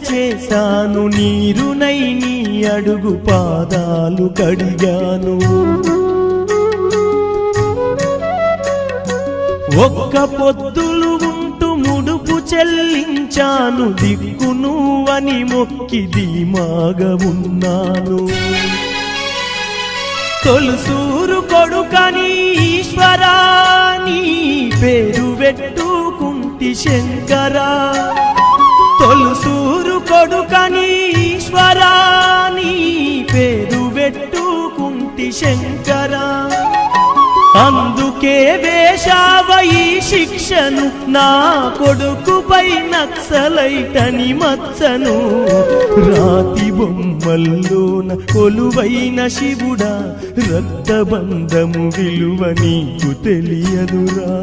చేశాను, నీరునై నీ అడుగు పాదాలు కడిగాను. ఒక్క పొద్దులు ఉంటూ ముడుపు చెల్లించాను, దిక్కు నువ్వని మొక్కి ధీమాగా ఉన్నాను. తొలుసూరు కొడుకని ఈశ్వరా నీ పేరు పెట్టుకుంటి శంకరా, తొలుసూరు కొడుకని ఈశ్వరా నీ పేరు పెట్టుకుంటి శంకరా. అందుకే వేశావయి శిక్షను, నా కొడుకుపై నక్సలైటని మచ్చను. రాతి బొమ్మల్లోన కొలువైన శివుడా, రక్తబంధము విలువ నీకు తెలియదురా.